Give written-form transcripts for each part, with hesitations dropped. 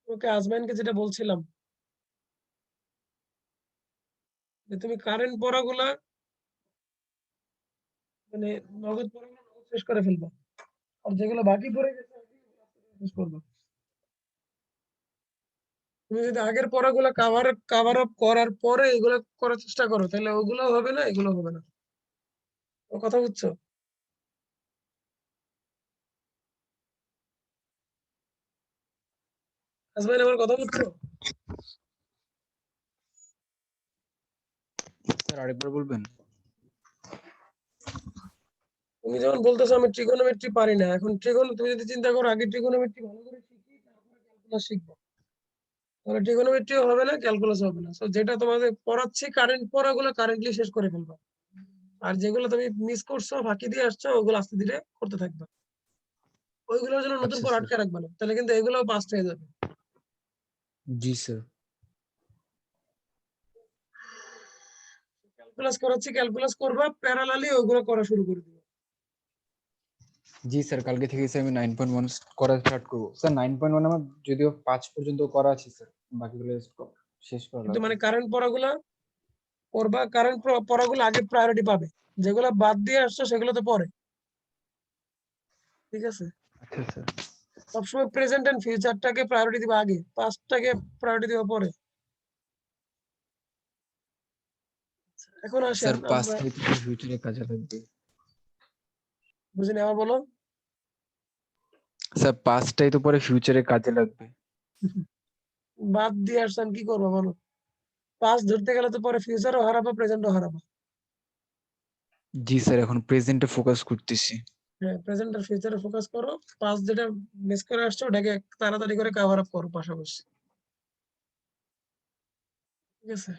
ওকে আজমাইনকে যেটা বলছিলাম যে তুমি কারেন্ট পড়াগুলা মানে নগদ পড়াগুলো নগদ শেষ করে ফেলবা, আর যেগুলো বাকি পড়ে গেছে শেষ করবা। তুমি যদি আগের পড়াগুলো কাভার আপ করার পরে এগুলো করার চেষ্টা করো তাহলে ওগুলো হবে না, এগুলো হবে না। ও কথা বুঝছো? আজমাইন আমার কথা বুঝছো? স্যার আরেকবার বলবেন? তুমি যেমন বলতেছো আমি ট্রিগোনোমেট্রি পারি না, এখন তুমি যদি চিন্তা করো আগে ট্রিগোনোমেট্রি ভালো করে শিখি তারপরে ক্যালকুলাস শিখবো, তাহলে ট্রিগোনোমেট্রিও হবে না, ক্যালকুলাস হবে না। তো যেটা তোমাদের পড়াচ্ছি কারেন্ট পড়াগুলো কারেন্টলি শেষ করে ফেলবা, আর যেগুলো তুমি মিস করছো ফাঁকি দিয়ে আসছো ওগুলো আস্তে ধীরে করতে থাকবা। ওইগুলোর জন্য নতুন আচ্ছা করে স্যার। আটকে রাখবা না, তাহলে কিন্তু এগুলোও পাস্ট হয়ে যাবে। জি স্যার। ক্যালকুলাস করাচ্ছি, ক্যালকুলাস করবা, প্যারালালি ওইগুলো করা শুরু করে দিবে। জি স্যার, কালকে থেকে স্যার আমি 9.1 করা স্টার্ট করবো স্যার। 9.1 আমার যদিও 5 পর্যন্ত করা আছে স্যার, বাকিগুলো শেষ করা কিন্তু লাগবে। মানে কারেন্ট পড়াগুলা পড়বা, কারেন্ট পড়াগুলো আগে প্রায়োরিটি পাবে, যেগুলো বাদ দিয়ে আসছো সেগুলো তো পরে। ঠিক আছে? আচ্ছা স্যার। সবসময় প্রেজেন্ট এন্ড ফিউচারটাকে প্রায়োরিটি দিবা আগে, পাস্টটাকে প্রায়োরিটি দিবা পরে। এখন স্যার আসেন আমরা, পাঁচটাই তো ফিউচারে কাজে লাগবে। বুঝিনি, আবার বলো। স্যার পাঁচটাই তো পরে ফিউচারে কাজে লাগবে। বাদ দিয়ে আসছেন কি করবো বলো? পাস্ট ধরতে গেলে তো পরে ফিউচারও হারাবো, প্রেজেন্টও হারাবো। জি স্যার, এখন প্রেজেন্টে ফোকাস করতেছি। হ্যাঁ, প্রেজেন্ট আর ফিউচারে ফোকাস করো, পাস্ট যেটা মিস করে আসছো ওটাকে তাড়াতাড়ি করে কভার আপ করো পাশাপাশি। ঠিক আছে?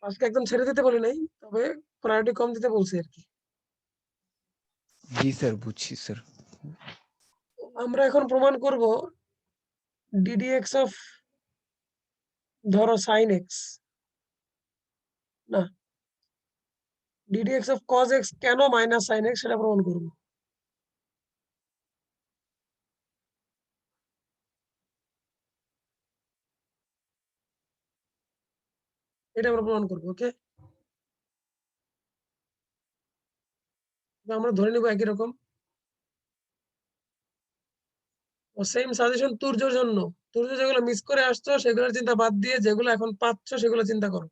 আজকে একদম ছেড়ে দিতে বলি নাই, তবে প্রায়োরিটি কম দিতে বলছি আর কি। জি স্যার, বুঝছি স্যার। আমরা এখন প্রমাণ করব ডিডিএক্স অফ, ধরো সাইন এক্স, না, ডিডিএক্স অফ কজ এক্স কেন মাইনাস সাইন এক্স সেটা প্রমাণ করব। এটা আমরা প্রমাণ করবো। ওকে, আমরা ধরে নিব একই রকম। ও সেম সাজেশন তুর্যর জন্য। তুর্য যেগুলো মিস করে আসছো সেগুলোর চিন্তা বাদ দিয়ে যেগুলো এখন পাচ্ছ সেগুলো চিন্তা করো,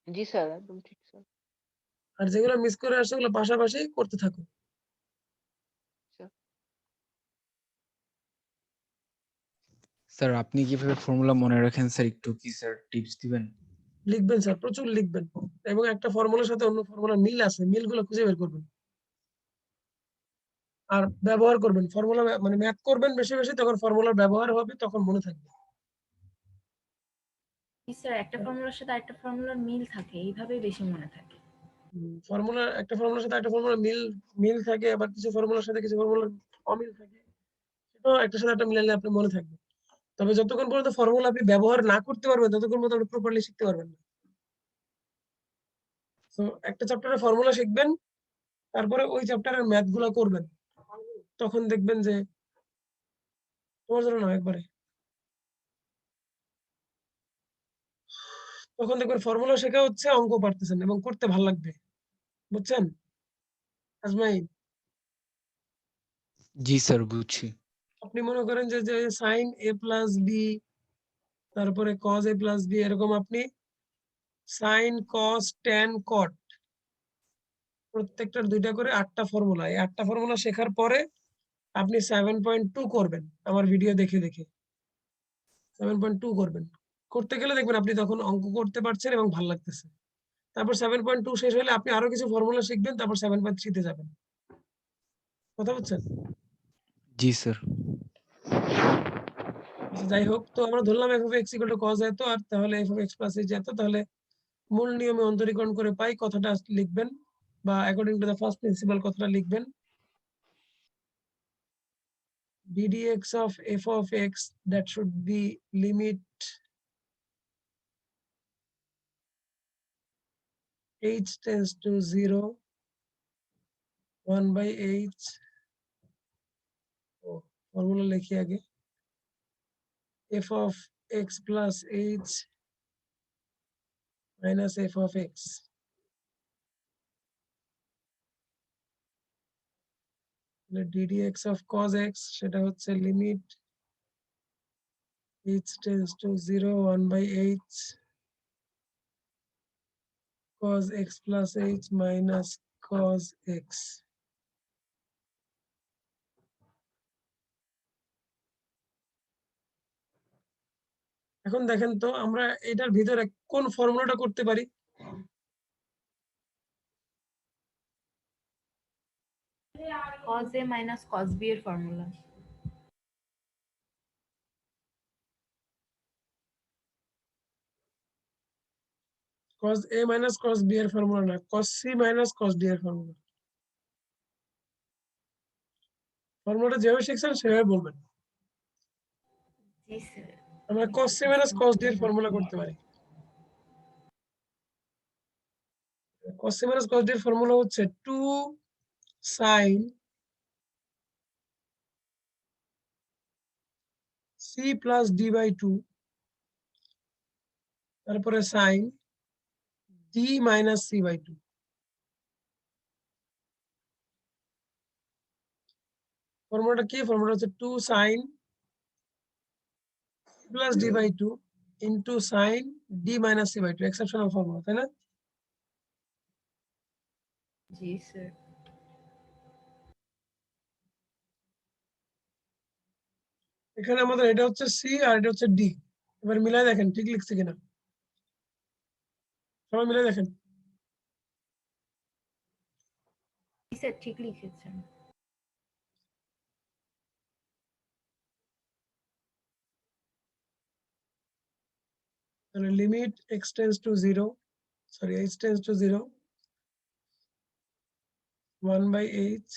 জি স্যার, একদম ঠিক স্যার। আর যেগুলো মিস করে আসছো ওগুলো পাশাপাশি করতে থাকো। স্যার, স্যার আপনি কিভাবে ফর্মুলা মনে রাখেন স্যার, একটু কি স্যার টিপস দিবেন? লিখবেন স্যার, প্রচুর লিখবেন, এবং একটা ফর্মুলার সাথে অন্য ফর্মুলার মিল আছে, মিলগুলো খুঁজে বের করবেন, আর ব্যবহার করবেন ফর্মুলা, মানে ম্যাথ করবেন বেশি বেশি, তখন ফর্মুলার ব্যবহার হবে, তখন মনে থাকবে। জি স্যার, একটা ফর্মুলার সাথে আরেকটা ফর্মুলার মিল থাকে, এইভাবেই বেশি মনে থাকে। ফর্মুলা, একটা ফর্মুলার সাথে একটা ফর্মুলা মিল মিল থাকে, আবার কিছু ফর্মুলার সাথে কিছু ফর্মুলার অমিল থাকে, সেটাও একটা সাথে একটা মিলালে আপনি মনে থাকবে। তবে যতক্ষণ পর্যন্ত ফর্মুলা আপনি ব্যবহার না করতে পারবেন ততক্ষণ পর্যন্ত আপনি প্রপারলি শিখতে পারবেন না। তো একটা চ্যাপ্টারে ফর্মুলা শিখবেন, তারপরে ওই চ্যাপ্টারের ম্যাথ গুলা করবেন, তখন দেখবেন যে তোমার জন্য না একবারে, তখন দেখবেন ফর্মুলা শেখা হচ্ছে, অঙ্ক পারতেছেন এবং করতে ভালো লাগবে। বুঝছেন আজমাইন? জি স্যার, বুঝছি। আপনি মনে করেন যে যে সাইন এ প্লাস বি, তারপরে কজ এ প্লাস বি, এরকম আপনি সাইন কস ট্যান কট প্রত্যেকটার দুইটা করে 8টা ফর্মুলা, এই 8টা ফর্মুলা শেখার পরে আপনি 7.2 করবেন আমার ভিডিও দেখে দেখে, 7.2 করবেন। করতে গেলে দেখবেন আপনি তখন অঙ্ক করতে পারছেন এবং ভালো লাগতেছে। তারপর 7.2 শেষ হলে আপনি আরো কিছু ফর্মুলা শিখবেন, তারপর 7.3 যাবেন। কথা বুঝছেন? জি স্যার। আচ্ছা, যাই হোক, তো আমরা ধরলাম f of x equal to cos এত, আর তাহলে f of x plus h এত, তাহলে মূল নিয়মে অন্তরীকরণ করে পাই কথাটা লিখবেন, বা according to the first principal কথাটা লিখবেন। ddx of f of x, that should be limit h tends to 0, 1 by h, formula লিখি আগে, f of x plus h minus f of x. ddx of cos x সেটা হচ্ছে limit h tends to 0 1 by h cos x plus h minus cos x. এখন দেখেন তো আমরা এটার ভিতরে কোন ফর্মুলাটা করতে পারি? cos a minus cos b এর formula. cos a minus cos b এর ফর্মুলা না, cos c minus cos d এর ফর্মুলা। ফর্মুলাটা যেভাবে শিখছেন সেভাবে বলবেন। জি স্যার। আমরা cos c minus cos d এর ফর্মুলা করতে পারি। cos c minus cos d এর ফর্মুলা হচ্ছে 2 sin c plus d by 2 তারপরে sin d minus c by 2। ফর্মুলাটা কি? ফর্মুলা হচ্ছে 2 sin plus d by 2 into sin d minus c by 2, exceptional formula, তাই না? জি স্যার। এখানে আমাদের এটা হচ্ছে c আর এটা হচ্ছে d। এবার মিলাই দেখেন ঠিক লিখছি কিনা, সবাই মিলাই দেখেন। জি স্যার ঠিক লিখেছেন। তাহলে limit x tends to 0, sorry h tends to 0 1 by h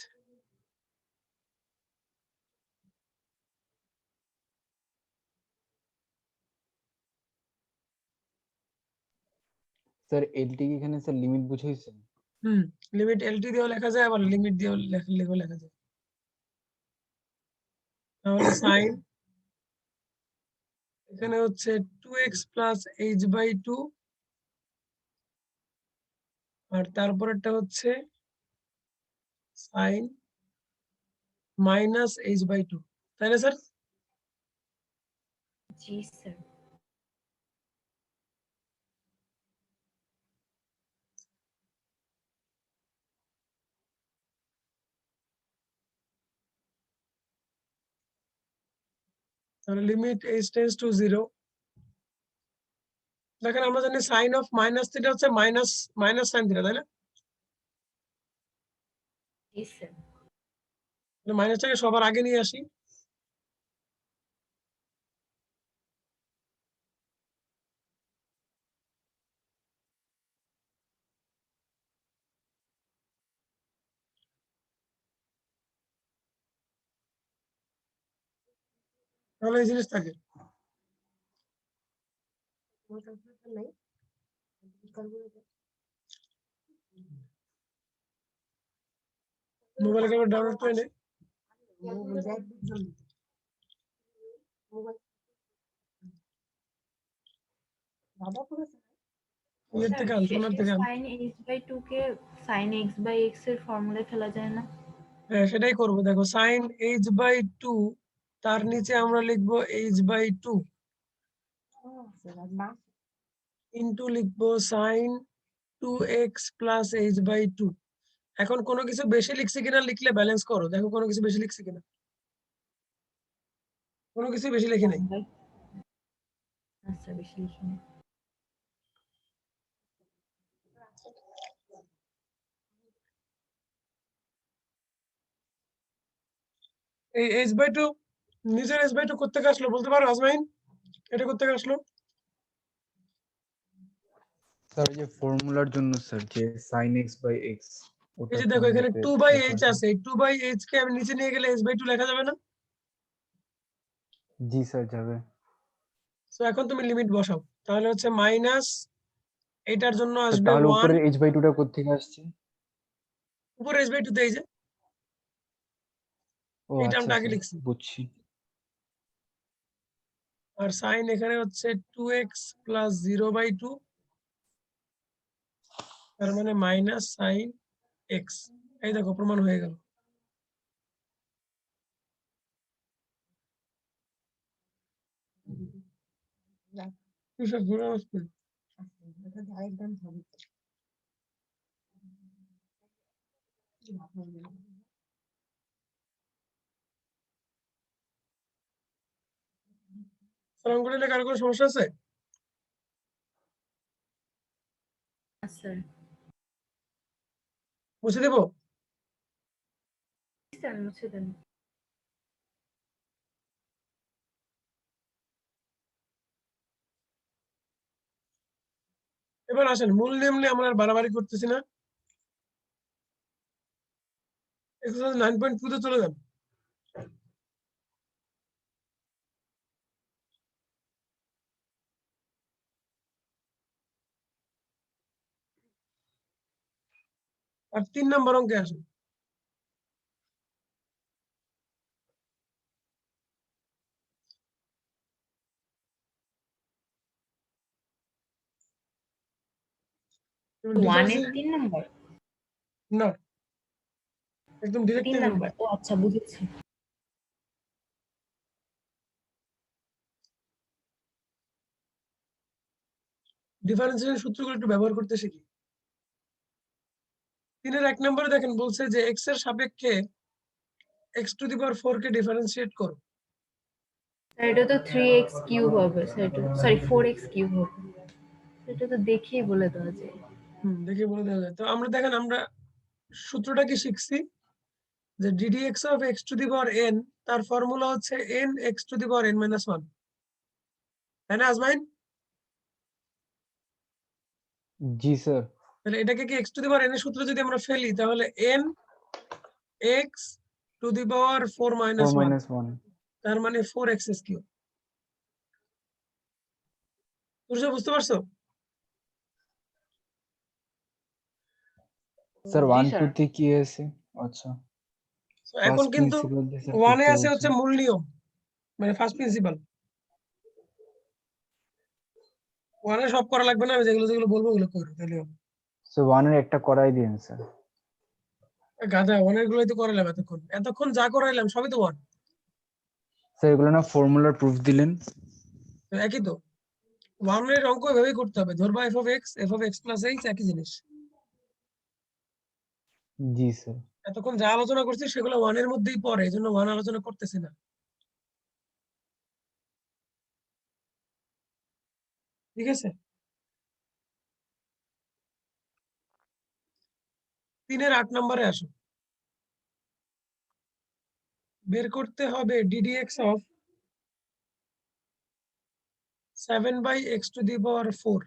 sir LT কি এখানে স্যার লিমিট বুঝাইছেন? লিমিট lt দিয়েও লেখা যায়, আবার লিমিট দিয়েও লেখা যায়। তাহলে sin এখানে হচ্ছে 2x plus h by 2 আর তারপরেরটা হচ্ছে sin minus h by 2, তাই না স্যার? জি স্যার। তাহলে লিমিট h tends to 0, দেখেন আমরা জানি sin of minus থিটা হচ্ছে মাইনাস sin থিটা, তাই না? জি স্যার। মাইনাসটাকে সবার আগে নিয়ে আসি। তাহলে এই জিনিস থাকে। মোবাইলে কেবল ডাউনলোড করে নে। নিজের থেকে আন, ফোনের থেকে আন। sin h by 2 K sin x by x এর ফর্মুলায় ফেলা যায় না? হ্যাঁ সেটাই করবো। দেখো sin h by 2 তার নিচে আমরা লিখবো h by 2 ইন্টু লিখবো sin 2x plus h by 2। এখন কোনো কিছু বেশি লিখছি কিনা লিখলে ব্যালেন্স করো, দেখো কোনো কিছু বেশি লিখছি কিনা। কোনো কিছু বেশি লিখি নাই। আচ্ছা বেশি লিখিনি। এই h by 2 নিচের h by 2 কোত্থেকে আসলো বলতে পারো আজমাইন? এটা কোত্থেকে আসলো? স্যার এই যে ফর্মুলার জন্য স্যার যে sin x by x এই যে দেখো এখানে 2 by h আছে, এই 2 by h কে আমি নিচে নিয়ে গেলে h by 2 লেখা যাবে না? জি স্যার যাবে। তো এখন তুমি লিমিট বসাও, তাহলে হচ্ছে মাইনাস এটার জন্য স্যার আসবে তাহলে 1 উপরের h by 2 টা কোত্থেকে আসছে? উপরে h by 2 তে এই যে ও এই আচ্ছা টার্মটা আগে স্যার লিখছি। বুঝছি। আর সাইন এখানে হচ্ছে 2x প্লাস 0/2, তার মানে মাইনাস সাইন এক্স। এই দেখো প্রমাণ হয়ে গেল। কিসব ঘুরে আসবে? সালাম করলে কারো কোনো সমস্যা আছে? স্যার মুছে দেবো? স্যার মুছে দেন। এবার আসেন, মূল নিয়ম নিয়ে আমরা আর বাড়াবাড়ি করতেছি না। এক্সারসাইজ 9.2 তে চলে যান। আর 3 নম্বর অঙ্কে আসেন। ওয়ানের differentiation- 3 নম্বর, না, একদম ডিরেক্ট 3 নম্বর। ও আচ্ছা, বুঝেছি। ডিফারেন্সিয়েশন সূত্রগুলো একটু ব্যবহার করতে শিখি। 3-এর 1 নম্বরে দেখেন বলছে যে x এর সাপেক্ষে x⁴ কে ডিফারেন্সিয়েট করো। স্যার এটা তো 3x কিউব হবে, স্যার এটা সরি 4x কিউব হবে। এটা তো দেখেই বলে দেওয়া যায়। দেখে বলে দেওয়া যায়। তো আমরা দেখেন আমরা সূত্রটা কি শিখছি যে ddx of x⁴n তার ফর্মুলা হচ্ছে n x⁴n-1, তাই না আজমাইন? জি স্যার। তাহলে এটাকে কি x⁴n এর সূত্র যদি আমরা ফেলি তাহলে n x⁴ 4 - 1 তার মানে 4x3। বুঝতে বুঝতে পারছো? স্যার জি 1 স্যার। 2 তে কি আছে? আচ্ছা, তো এখন ফার্স্ট কিন্তু প্রিন্সিপাল দিয়ে স্যার 1 এ করতে আছে বলছে। হচ্ছে মূল নিয়ম, মানে ফার্স্ট প্রিন্সিপাল। 1 এ সব করা লাগবে না, আমি যেগুলো যেগুলো বলবো ওগুলো করো তাহলে হবে। সো 1 এর একটা করাই দিন স্যার। গাধা, 1 এর গুলোই তো করাইলাম এতক্ষণ যা করাইলাম সবই তো 1। স্যার এগুলো না ফর্মুলার প্রুফ দিলেন। তো একই তো, 1 এর অঙ্ক এভাবেই করতে হবে। ধরবা f(x) + h একই জিনিস। জি স্যার। এতক্ষণ যা আলোচনা করছি সেগুলো 1 এর মধ্যেই পড়ে, এজন্য 1 আলোচনা করতেছি না। ঠিক আছে? 3-এর 8 নম্বরে আসো। বের করতে হবে ddx of 7/x⁴।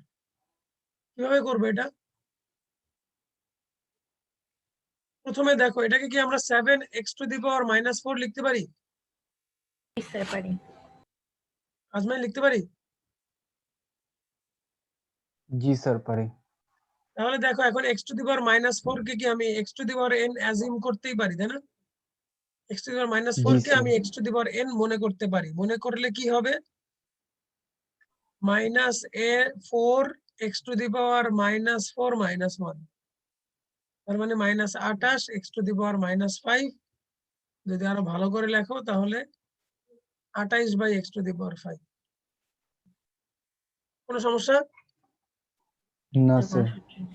কিভাবে করবো এটা? প্রথমে দেখো এটাকে কি আমরা 7x⁴ লিখতে পারি? স্যার পারি। আজমাইন লিখতে পারি? জি স্যার পারি। তাহলে দেখো এখন x⁴ কে কি আমি x⁴n অ্যাজিউম করতেই পারি, তাই না? x⁴ জি কে স্যার। আমি x⁴n মনে করতে পারি। মনে করলে কি হবে? -4 x⁴ -1, তার মানে -28 x⁻⁻5। যদি আরো ভালো করে লেখো তাহলে 28/x⁵। কোনো সমস্যা? না স্যার স্যার। 65।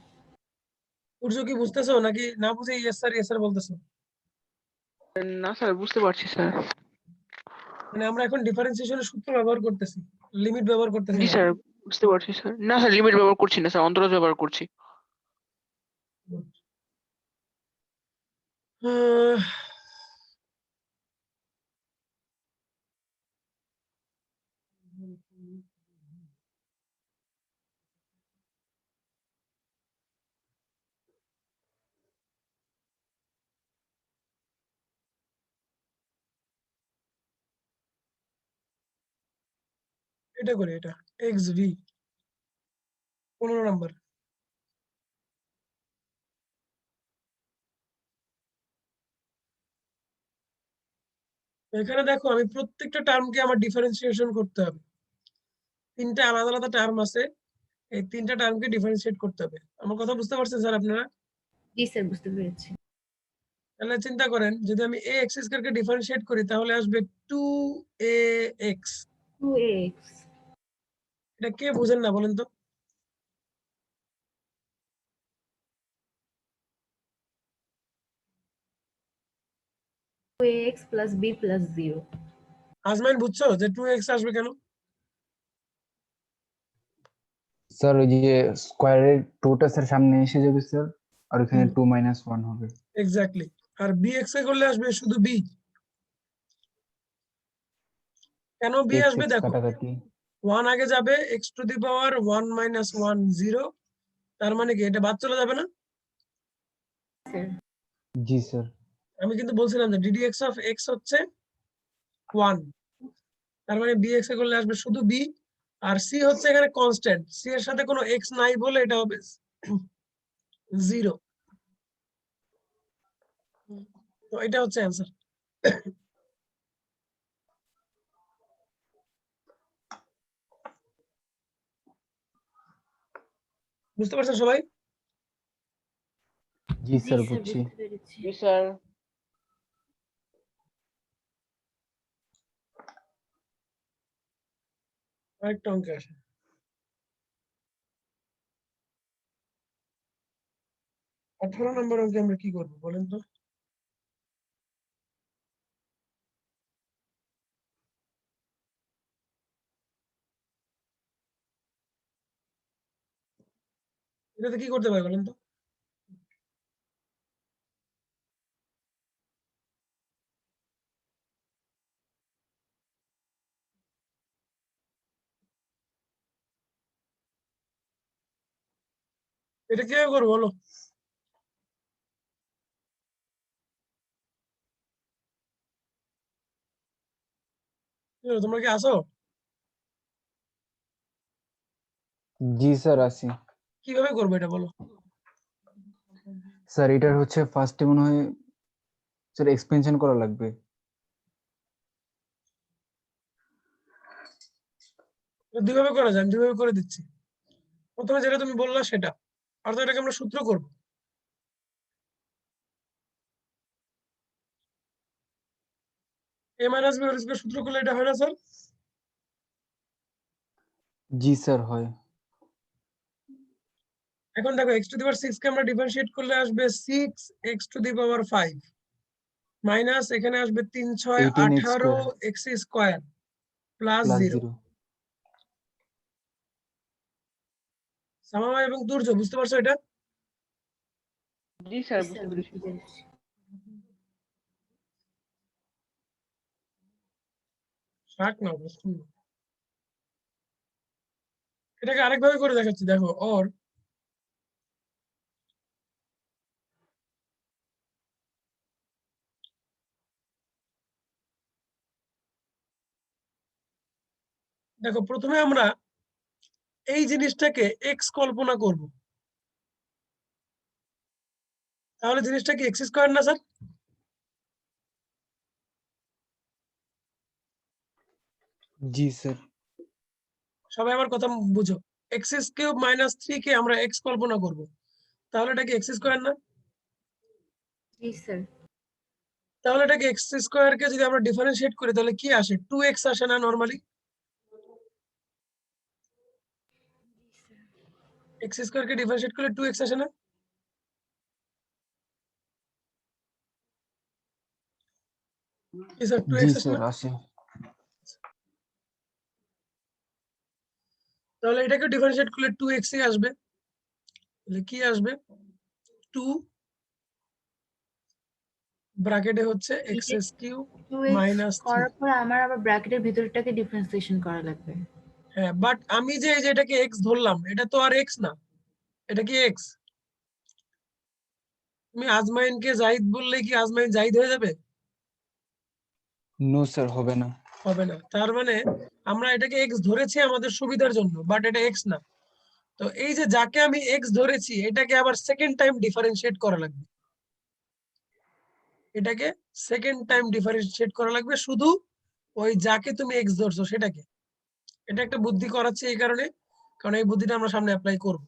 সূর্য কি বুঝতেছো নাকি না বুঝে ইয়েস স্যার বলতেছো? না স্যার, বুঝতে পারছি স্যার। মানে আমরা এখন ডিফারেন্সিয়েশনের সূত্র ব্যবহার করতেছি, লিমিট ব্যবহার করতেছি জি না। স্যার, বুঝতে পারছি স্যার। না স্যার, লিমিট ব্যবহার করছি না স্যার, অন্তরাজ ব্যবহার করছি। আহ, এটা করি, এটা xv 15 নম্বর। এখানে দেখো আমি প্রত্যেকটা টার্মকে আমার ডিফারেন্সিয়েশন করতে হবে। তিনটা আলাদা আলাদা টার্ম আছে, এই তিনটা টার্মকে ডিফারেন্সিয়েট করতে হবে। আমার কথা বুঝতে পারছেন স্যার আপনারা? জি স্যার, বুঝতে পেরেছি। তাহলে চিন্তা করেন যদি আমি a x square K differentiate করি তাহলে আসবে 2ax। 2x এটা কে বুঝেন না বলেন তো? plus b plus 0। আজমাইন বুঝছো যে 2x আসবে কেন? স্যার ওই যে স্কোয়ারের টুটা স্যার সামনে এসে যাবে স্যার, আর ওখানে 2 - 1 হবে। এক্স্যাক্টলি। আর bx এ করলে আসবে শুধু b। কেন b x আসবে x দেখো, কাটাকাটি। 1 আগে যাবে, x টু দি পাওয়ার 1 - 1 0। তার মানে কি এটা বাদ চলে যাবে না? স্যার জি স্যার। আমি কিন্তু বলছিলাম যে ddx অফ x হচ্ছে 1। তার মানে bx এ করলে আসবে শুধু b। আর c হচ্ছে এখানে কনস্ট্যান্ট, c এর সাথে কোনো x নাই বলে এটা হবে 0। তো এটা হচ্ছে অ্যান্সার। বুঝতে পারছেন সবাই? জি জি স্যার স্যার, বুঝছি। বুঝতে পেরেছি। জি স্যার। আরেকটা অঙ্ক আসে। আঠারো নম্বর অঙ্কে আমরা কি করবো বলেন তো? এটাতে কি করতে পারি বলেন তো? এটা কিভাবে করবো বলো? কি হলো, তোমরা কি আসো? জি স্যার আছি। কিভাবে করবো এটা বলো? স্যার এটার হচ্ছে ফার্স্টে মনে হয় স্যার এক্সপেনশন করা লাগবে। এটা দুইভাবে করা যায়, আমি দুইভাবে করে দিচ্ছি। প্রথমে যেটা তুমি বললা সেটা, আর তো এটাকে আমরা সূত্র করবো। a minus b whole square সূত্র করলে এটা হয় না স্যার? জি স্যার হয়। এখন দেখো x টু দি পাওয়ার 6 কে আমরা ডিফারেন্সিয়েট করলে আসবে 6x two the power 5 minus এখানে আসবে 3 6 18x 18 square x square plus plus 0। 0। সামামা এবং দুর্য বুঝতে পারছো এটা? জি স্যার, জি স্যার, বুঝতে পেরেছি। বুঝতে পেরেছি। শাক না বুঝছো না। এটাকে আরেকভাবে করে দেখাচ্ছি, দেখো ওর দেখো প্রথমে আমরা এই জিনিসটাকে x কল্পনা করব, তাহলে জিনিসটা কি x স্কয়ার না স্যার? জি স্যার। সবাই আমার কথা বুঝো। x কিউব মাইনাস 3 কে আমরা x কল্পনা করব, তাহলে এটা কি x স্কয়ার না? জি স্যার। তাহলে এটাকে x স্কয়ার কে যদি আমরা ডিফারেন্সিয়েট করি তাহলে কি আসে? 2x আসে না নরমালি? x স্কয়ার কে ডিফারেন্সিয়েট করলে 2x আসে না? কি স্যার জি 2x আসে স্যার না? আসে। তাহলে এটাকে ডিফারেন্সিয়েট করলে 2x ই আসবে। তাহলে কি আসবে? 2 ব্র্যাকেটে হচ্ছে x কিউব 2x মাইনাস 3। করার পর আমার আবার ব্র্যাকেটের ভিতরটাকে ডিফারেন্সিয়েশন করা লাগবে। হ্যাঁ, বাট আমি যে এই যে এটাকে x ধরলাম এটা তো আর x না, এটা কি x? তুমি আজমাইনকে জাহিদ বললে কি আজমাইন জাহিদ হয়ে যাবে? নো স্যার হবে না। হবে না। তার মানে আমরা এটাকে x ধরেছি আমাদের সুবিধার জন্য, বাট এটা x না। তো এই যে যাকে আমি x ধরেছি এটাকে আবার সেকেন্ড টাইম ডিফারেন্সিয়েট করা লাগবে। এটাকে সেকেন্ড টাইম ডিফারেন্সিয়েট করা লাগবে শুধু ওই যাকে তুমি x ধরছো সেটাকে। এটা একটা বুদ্ধি করাচ্ছি এই কারণে, কারণ এই বুদ্ধিটা আমরা সামনে অ্যাপ্লাই করব।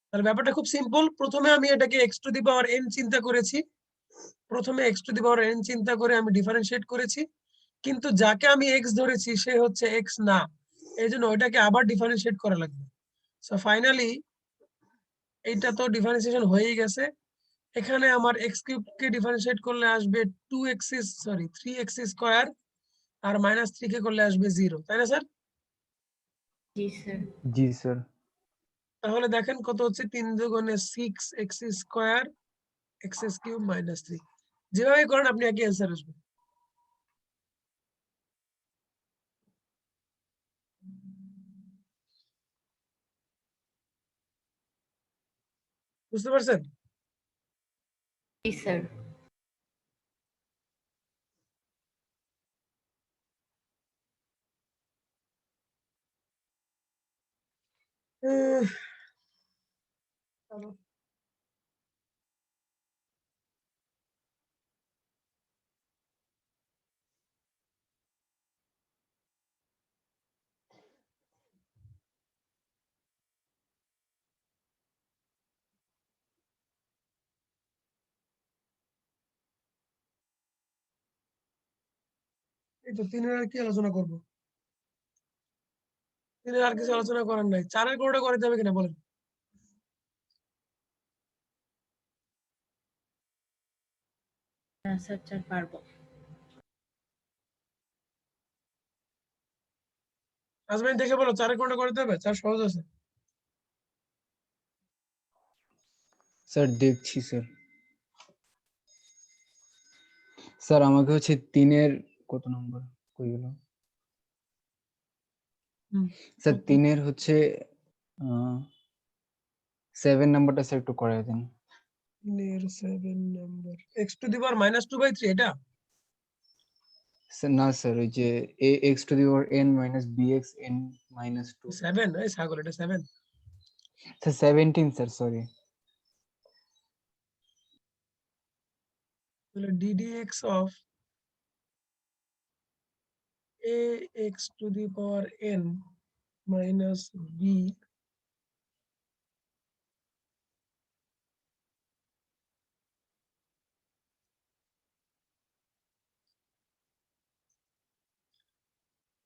তাহলে ব্যাপারটা খুব সিম্পল। প্রথমে আমি এটাকে x to the power n চিন্তা করেছি, প্রথমে x to the power n চিন্তা করে আমি ডিফারেন্সিয়েট করেছি, কিন্তু যাকে আমি x ধরেছি সে হচ্ছে x না, এই জন্য ওইটাকে আবার ডিফারেন্সিয়েট করা লাগবে। সো ফাইনালি এইটা তো ডিফারেন্সিয়েশন হয়েই গেছে। এখানে আমার x কিউব কে ডিফারেন্সিয়েট করলে আসবে 3x স্কয়ার, আর -3 কে করলে আসবে 0, তাই না স্যার? জি স্যার। জি স্যার। তাহলে দেখেন কত হচ্ছে, 3 দুগুণে 6x স্কয়ার x কিউব -3। যেভাবে করেন আপনি একই অ্যান্সার আসবে। বুঝতে পারছেন? জি স্যার। উহ, চলো। এই তো 3 এর আর কি আলোচনা করবো? 3 এর আর কিছু আলোচনা করার নাই। 4 এর কোনটা করা যাবে কিনা বলেন? হ্যাঁ স্যার, স্যার পারবো। আজমাইন দেখে বলো 4 এর কোনটা করতে হবে? 4 সহজ আছে। স্যার দেখছি স্যার। স্যার আমাকে হচ্ছে 3-এর কত নম্বর কই গেল? হুম, স্যার 3-এর হচ্ছে 7 নাম্বারটা স্যার একটু করাই দেন। 3 এর 7 নাম্বার x টু দি পাওয়ার -2/3 এটা? স্যার না স্যার, ওই যে ax two the power n minus bx n minus 2। 7, এই ছাগল, এটা 7। Sir 17 sir, sorry. তাহলে ddx of ax to the power n minus b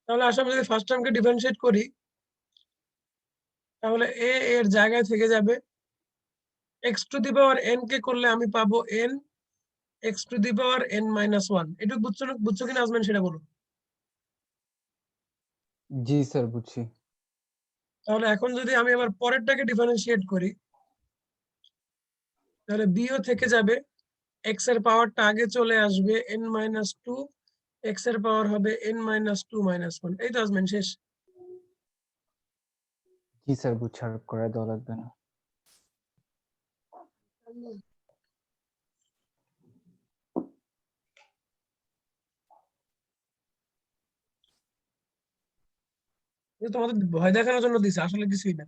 তাহলে আসলে যদি ফার্স্ট টার্মকে ডিফারেন্সিয়েট করি তাহলে a এর জায়গায় থেকে যাবে, x to the power n কে করলে আমি পাবো n x to the power n minus 1। এটা বুঝছো কিনা আজমান সেটা বলো। জি স্যার বুঝছি। তাহলে এখন যদি আমি আবার পরেরটাকে ডিফারেন্সিয়েট করি তাহলে b ও থেকে যাবে, x এর পাওয়ারটা আগে চলে আসবে n minus 2, x এর পাওয়ার হবে n minus 2 minus 1। এই তো আজমান শেষ। জি স্যার বুঝছি, আর করে দেওয়া লাগবে না। এটা তোমাদের ভয় দেখানোর জন্য দিছে, আসলে কিছুই না।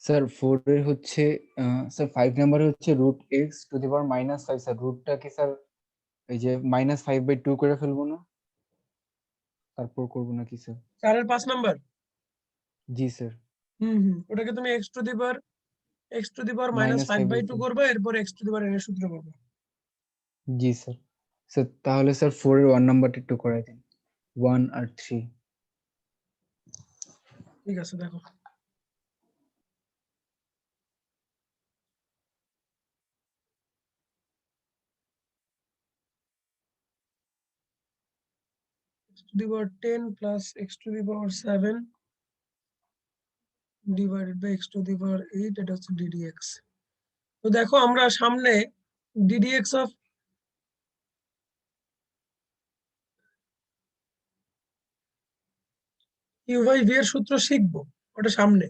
স্যার 4 এর হচ্ছে স্যার 5 নাম্বারে হচ্ছে root x to the power -5। Sir রুটটা কি স্যার এই যে -5/2 করে ফেলবো না? তারপর করবো নাকি স্যার? 4 এর 5 নাম্বার। জি স্যার। ওটাকে তুমি x টু দি পাওয়ার -5/2 -5/2। করবে, এরপর x to the power n এর সূত্র করবে। জি স্যার। স্যার তাহলে স্যার 4 এর 1 নাম্বারটা একটু করাই দিন। 1 আর 3। ঠিক আছে, দেখো। x to the power 10 plus x to the power 7 divided by x to the power 8, এটা হচ্ছে ddx। তো দেখো আমরা সামনে ddx of u/v এর সূত্র শিখবো, ওটা সামনে।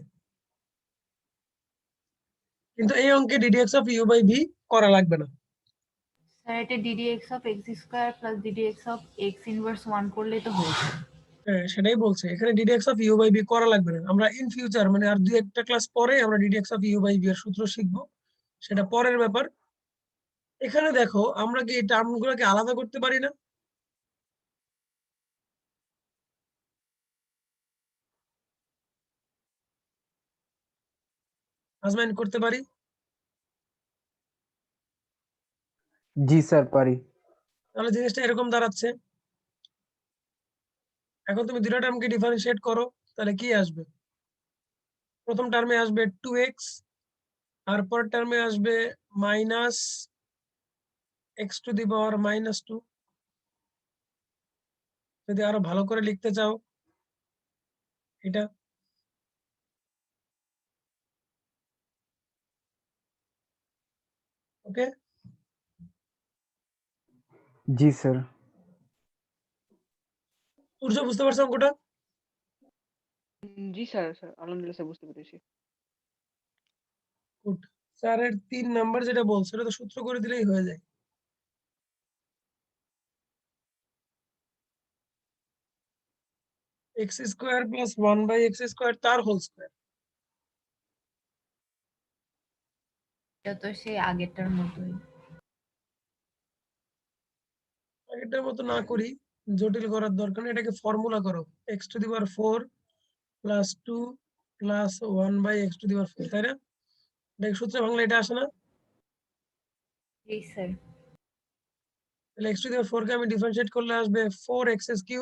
কিন্তু এই অঙ্কে ddx of u/v করা লাগবে না। স্যার এটা ddx of x square plus ddx of x inverse 1 করলেই তো হয়ে যায়। হ্যাঁ, সেটাই বলছে এখানে ddx of u/v করা লাগবে না। আমরা ইন ফিউচার মানে আর দুই একটা ক্লাস পরে আমরা ddx of u/v এর সূত্র শিখবো, সেটা পরের ব্যাপার। এখানে দেখো আমরা কি এই টার্মগুলোকে আলাদা করতে পারি না? আজমাইন করতে পারি? জি স্যার পারি। তাহলে জিনিসটা এরকম দাঁড়াচ্ছে। এখন তুমি দুটো টার্মকে ডিফারেন্সিয়েট করো, তাহলে কি আসবে? প্রথম টার্মে আসবে 2x, আর পরের টার্মে আসবে মাইনাস x⁻²। যদি আরো ভালো করে লিখতে চাও এটা, ওকে? জি স্যার। সূর্য বুঝতে পারছো অঙ্কটা? জি স্যার, স্যার আলহামদুলিল্লাহ স্যার বুঝতে পেরেছি। গুড। স্যারের 3 নাম্বার যেটা বলছো এটা তো সূত্র করে দিলেই হয়ে যায়। x² + 1/x² তার হোল স্কয়ার। এটা তো সেই আগেরটার মতোই। আগেরটার মতো না করি, জটিল করার দরকার নেই, এটাকে ফর্মুলা করো। x⁴ + 2 + 1/x⁴, তাই না? এটাকে সূত্রে ভাঙলে এটা আসে না? জি স্যার। তাহলে x⁴ কে আমি ডিফারেন্সিয়েট করলে আসবে 4x³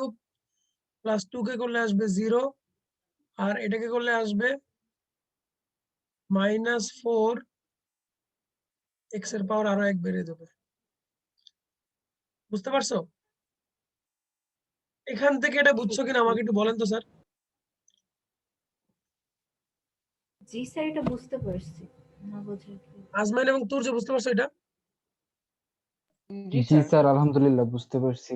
+ 2 কে করলে আসবে 0, আর এটাকে করলে আসবে -4, x এর পাওয়ার আরো 1 বেড়ে যাবে। বুঝতে পারছো? এখান থেকে এটা বুঝছো কিনা আমাকে একটু বলেন তো স্যার। জি স্যার, এটা বুঝতে পারছি। না বুঝে কি? আজমাইন এবং তুর্য বুঝতে পারছো এটা? জি জি স্যার। স্যার আলহামদুলিল্লাহ বুঝতে পারছি।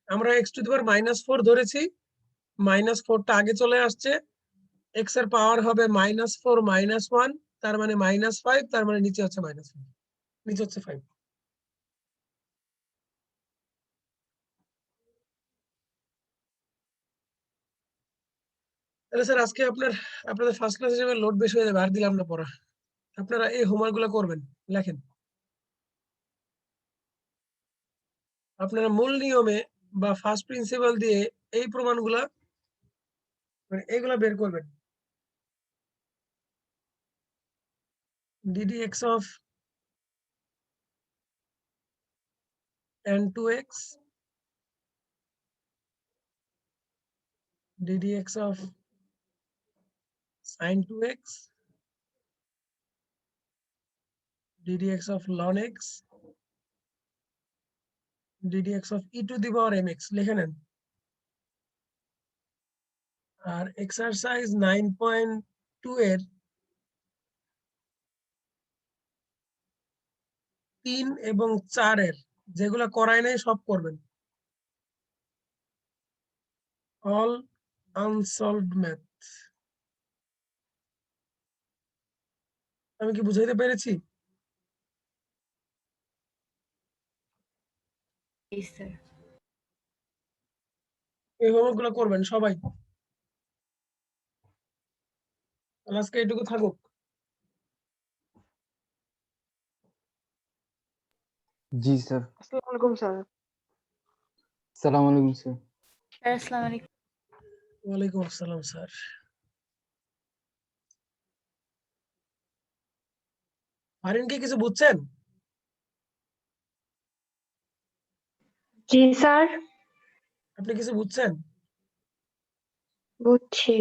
আমরা x⁻⁻4 ধরেছি, -4টা আগে চলে আসছে, x এর পাওয়ার হবে -4 -1, তার মানে -5, তার মানে নিচে হচ্ছে -5, নিচে হচ্ছে 5। তাহলে স্যার আজকে আপনাদের ফার্স্ট ক্লাস হিসেবে লোড বেশি হয়ে যাবে, আর দিলাম না পড়া। আপনারা এই হোমওয়ার্ক গুলো করবেন, লেখেন। আপনারা মূল নিয়মে বা ফার্স্ট প্রিন্সিপাল দিয়ে এই প্রমাণগুলা মানে এইগুলা বের করবেন। ddx of n2x, ddx of sin 2x, ddx of ln x, ddx of e⁻mx লিখে নেন। আর এক্সারসাইজ 9.2 এর 3 এবং 4 এর যেগুলা করাই নাই সব করবেন। All unsolved math. আমি কি বুঝাইতে পেরেছি? জি স্যার। এই হোমওয়ার্ক গুলো করবেন সবাই। তাহলে আজকে এইটুকু থাকুক। জি স্যার। আসসালামু আলাইকুম স্যার। আসসালামু আলাইকুম স্যার। স্যার আসসালামু আলাইকুম। ওয়ালাইকুম আসসালাম স্যার। আরিন কি কিছু বুঝছেন? জি স্যার, আপনি কিছু বুঝছেন? বুঝছি।